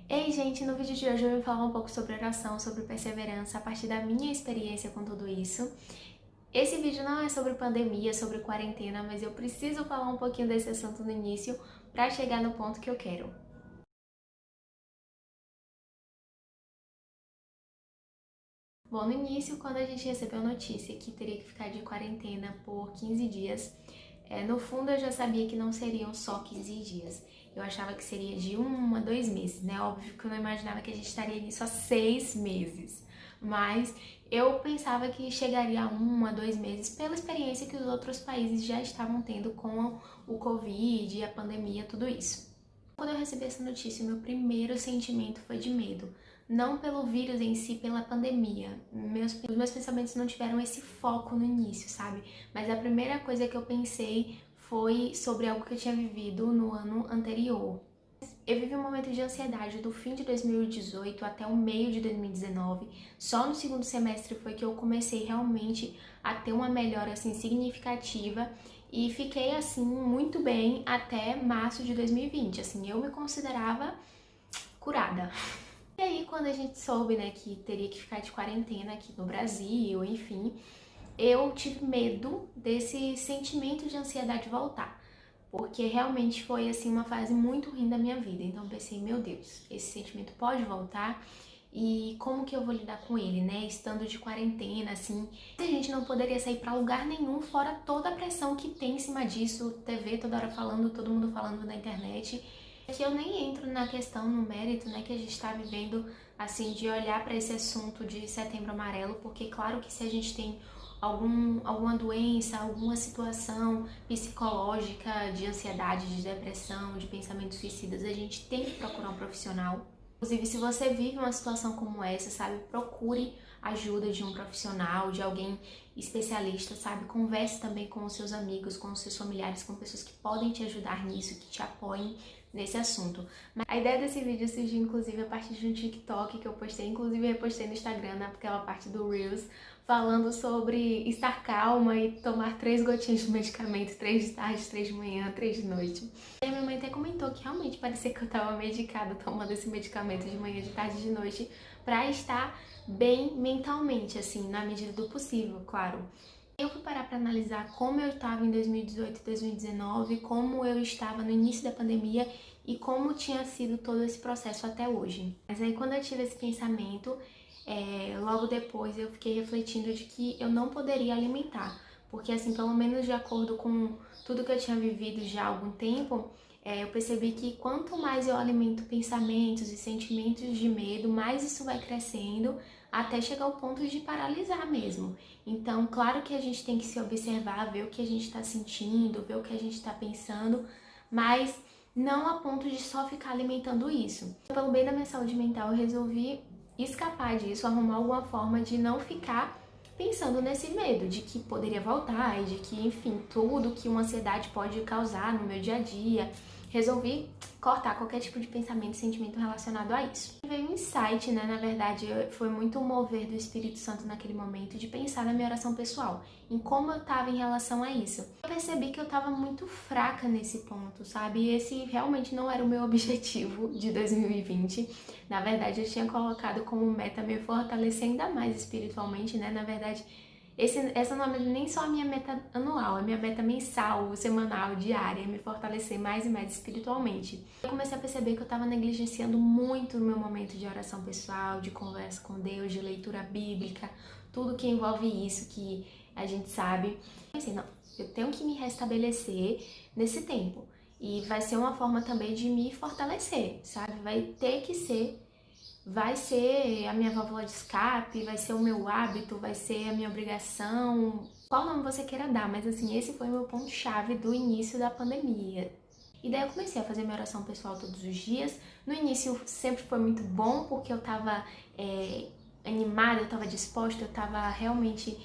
Ei, gente, no vídeo de hoje eu vou falar um pouco sobre oração, sobre perseverança, a partir da minha experiência com tudo isso. Esse vídeo não é sobre pandemia, sobre quarentena, mas eu preciso falar um pouquinho desse assunto no início para chegar no ponto que eu quero. Bom, no início, quando a gente recebeu a notícia que teria que ficar de quarentena por 15 dias, no fundo eu já sabia que não seriam só 15 dias. Eu achava que seria de 1 a 2 meses, né? Óbvio que eu não imaginava que a gente estaria nisso há 6 meses. Mas eu pensava que chegaria a 1 a 2 meses pela experiência que os outros países já estavam tendo com o Covid, a pandemia, tudo isso. Quando eu recebi essa notícia, meu primeiro sentimento foi de medo. Não pelo vírus em si, pela pandemia. Os meus pensamentos não tiveram esse foco no início, sabe? Mas a primeira coisa que eu pensei foi sobre algo que eu tinha vivido no ano anterior. Eu vivi um momento de ansiedade do fim de 2018 até o meio de 2019. Só no segundo semestre foi que eu comecei realmente a ter uma melhora assim significativa e fiquei assim muito bem até março de 2020. Assim, eu me considerava curada. E aí, quando a gente soube, né, que teria que ficar de quarentena aqui no Brasil, enfim, eu tive medo desse sentimento de ansiedade voltar, porque realmente foi assim uma fase muito ruim da minha vida. Então eu pensei, meu Deus, esse sentimento pode voltar e como que eu vou lidar com ele, né? Estando de quarentena, assim, a gente não poderia sair pra lugar nenhum, fora toda a pressão que tem em cima disso, TV toda hora falando, todo mundo falando na internet. Aqui eu nem entro na questão, no mérito, né, que a gente tá vivendo, assim, de olhar para esse assunto de Setembro Amarelo, porque claro que se a gente tem alguma doença, alguma situação psicológica de ansiedade, de depressão, de pensamentos suicidas, a gente tem que procurar um profissional. Inclusive, se você vive uma situação como essa, sabe, procure ajuda de um profissional, de alguém especialista, sabe? Converse também com os seus amigos, com os seus familiares, com pessoas que podem te ajudar nisso, que te apoiem nesse assunto. A ideia desse vídeo surgiu inclusive a partir de um TikTok que eu postei, inclusive repostei no Instagram, naquela parte do Reels, falando sobre estar calma e tomar 3 gotinhas de medicamento, 3 de tarde, 3 de manhã, 3 de noite. E a minha mãe até comentou que realmente parecia que eu tava medicada tomando esse medicamento de manhã, de tarde, de noite, pra estar bem mentalmente, assim, na medida do possível, claro. Eu fui parar para analisar como eu estava em 2018 e 2019, como eu estava no início da pandemia e como tinha sido todo esse processo até hoje. Mas aí quando eu tive esse pensamento, logo depois eu fiquei refletindo de que eu não poderia alimentar, porque assim, pelo menos de acordo com tudo que eu tinha vivido já há algum tempo, eu percebi que quanto mais eu alimento pensamentos e sentimentos de medo, mais isso vai crescendo até chegar ao ponto de paralisar mesmo. Então, claro que a gente tem que se observar, ver o que a gente está sentindo, ver o que a gente está pensando, mas não a ponto de só ficar alimentando isso. Pelo bem da minha saúde mental, eu resolvi escapar disso, arrumar alguma forma de não ficar pensando nesse medo de que poderia voltar e de que, enfim, tudo que uma ansiedade pode causar no meu dia a dia. Resolvi cortar qualquer tipo de pensamento e sentimento relacionado a isso. Veio um insight, né? Na verdade, foi muito um mover do Espírito Santo naquele momento de pensar na minha oração pessoal, em como eu estava em relação a isso. Eu percebi que eu estava muito fraca nesse ponto, sabe? E esse realmente não era o meu objetivo de 2020. Na verdade, eu tinha colocado como meta me fortalecer ainda mais espiritualmente, né? Na verdade, essa não é nem só a minha meta anual, é minha meta mensal, semanal, diária, é me fortalecer mais e mais espiritualmente. Eu comecei a perceber que eu estava negligenciando muito o meu momento de oração pessoal, de conversa com Deus, de leitura bíblica, tudo que envolve isso que a gente sabe. Pensei, não, eu tenho que me restabelecer nesse tempo. E vai ser uma forma também de me fortalecer, sabe? Vai ser a minha válvula de escape, vai ser o meu hábito, vai ser a minha obrigação, qual nome você queira dar, mas assim, esse foi o meu ponto-chave do início da pandemia. E daí eu comecei a fazer minha oração pessoal todos os dias. No início sempre foi muito bom, porque eu tava animada, eu tava disposta, eu tava realmente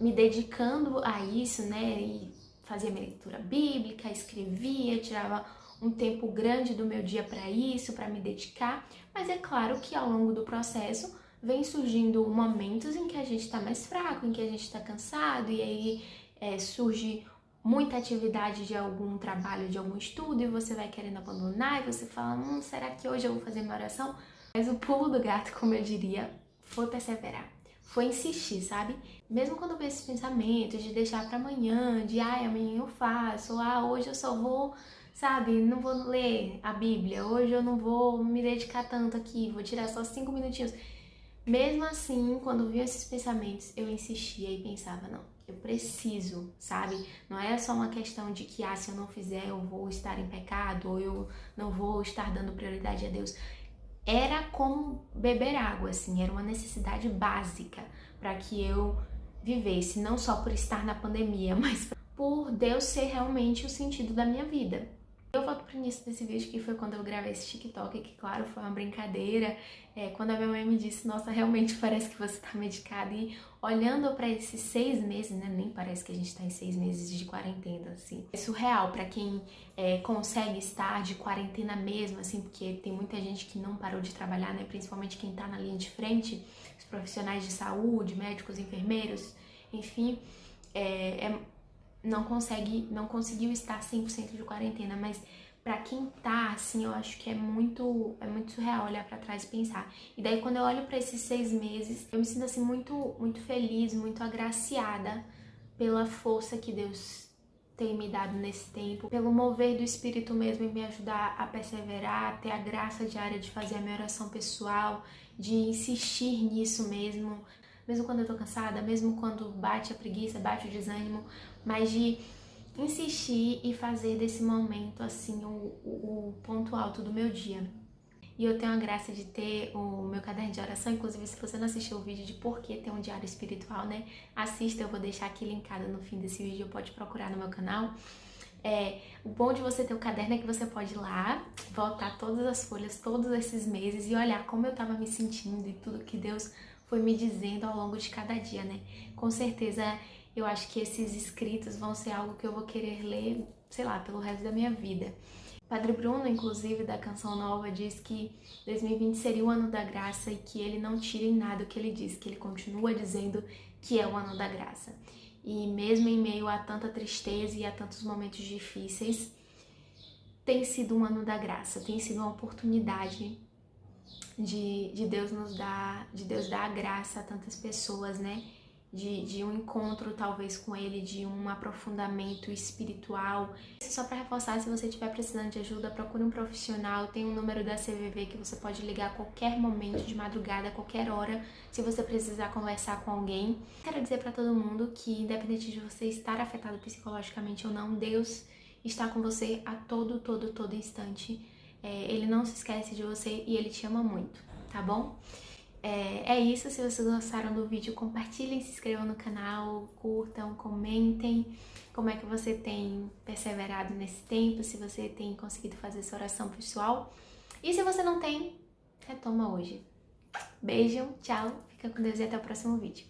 me dedicando a isso, né? E fazia minha leitura bíblica, escrevia, tirava um tempo grande do meu dia para isso, para me dedicar, mas é claro que ao longo do processo vem surgindo momentos em que a gente está mais fraco, em que a gente está cansado, e aí surge muita atividade de algum trabalho, de algum estudo, e você vai querendo abandonar, e você fala, será que hoje eu vou fazer minha oração? Mas o pulo do gato, como eu diria, foi perseverar, foi insistir, sabe? Mesmo quando veio esses pensamentos de deixar pra amanhã, de amanhã eu faço, hoje eu só vou, sabe, não vou ler a Bíblia, hoje eu não vou me dedicar tanto aqui, vou tirar só 5 minutinhos. Mesmo assim, quando vinham esses pensamentos, eu insistia e pensava, não, eu preciso, sabe? Não é só uma questão de que, se eu não fizer, eu vou estar em pecado, ou eu não vou estar dando prioridade a Deus. Era como beber água, assim, era uma necessidade básica para que eu vivesse, não só por estar na pandemia, mas por Deus ser realmente o sentido da minha vida. Eu volto pro início desse vídeo, que foi quando eu gravei esse TikTok, que claro, foi uma brincadeira, quando a minha mãe me disse, nossa, realmente parece que você tá medicada, e olhando pra esses 6 meses, né, nem parece que a gente tá em 6 meses de quarentena, assim, é surreal pra quem consegue estar de quarentena mesmo, assim, porque tem muita gente que não parou de trabalhar, né, principalmente quem tá na linha de frente, os profissionais de saúde, médicos, enfermeiros, enfim, não conseguiu estar 100% de quarentena, mas pra quem tá, assim, eu acho que é muito surreal olhar pra trás e pensar. E daí quando eu olho pra esses 6 meses, eu me sinto assim muito feliz, muito agraciada pela força que Deus tem me dado nesse tempo, pelo mover do Espírito mesmo em me ajudar a perseverar, a ter a graça diária de fazer a minha oração pessoal, de insistir nisso mesmo quando eu tô cansada, mesmo quando bate a preguiça, bate o desânimo, mas de insistir e fazer desse momento, assim, o ponto alto do meu dia. E eu tenho a graça de ter o meu caderno de oração, inclusive se você não assistiu o vídeo de por que ter um diário espiritual, né, assista, eu vou deixar aqui linkado no fim desse vídeo, pode procurar no meu canal. O bom de você ter o caderno é que você pode ir lá, voltar todas as folhas, todos esses meses e olhar como eu tava me sentindo e tudo que Deus foi me dizendo ao longo de cada dia, né? Com certeza eu acho que esses escritos vão ser algo que eu vou querer ler, sei lá, pelo resto da minha vida. Padre Bruno, inclusive, da Canção Nova, diz que 2020 seria o ano da graça e que ele não tira em nada o que ele diz, que ele continua dizendo que é o ano da graça. E mesmo em meio a tanta tristeza e a tantos momentos difíceis, tem sido um ano da graça, tem sido uma oportunidade de Deus nos dar, de Deus dar a graça a tantas pessoas, né? De um encontro talvez com Ele, de um aprofundamento espiritual. Só para reforçar, se você estiver precisando de ajuda, procure um profissional, tem um número da CVV que você pode ligar a qualquer momento, de madrugada, a qualquer hora, se você precisar conversar com alguém. Quero dizer para todo mundo que, independente de você estar afetado psicologicamente ou não, Deus está com você a todo instante. Ele não se esquece de você e Ele te ama muito, tá bom? É isso, se vocês gostaram do vídeo, compartilhem, se inscrevam no canal, curtam, comentem como é que você tem perseverado nesse tempo, se você tem conseguido fazer essa oração pessoal. E se você não tem, retoma hoje. Beijo, tchau, fica com Deus e até o próximo vídeo.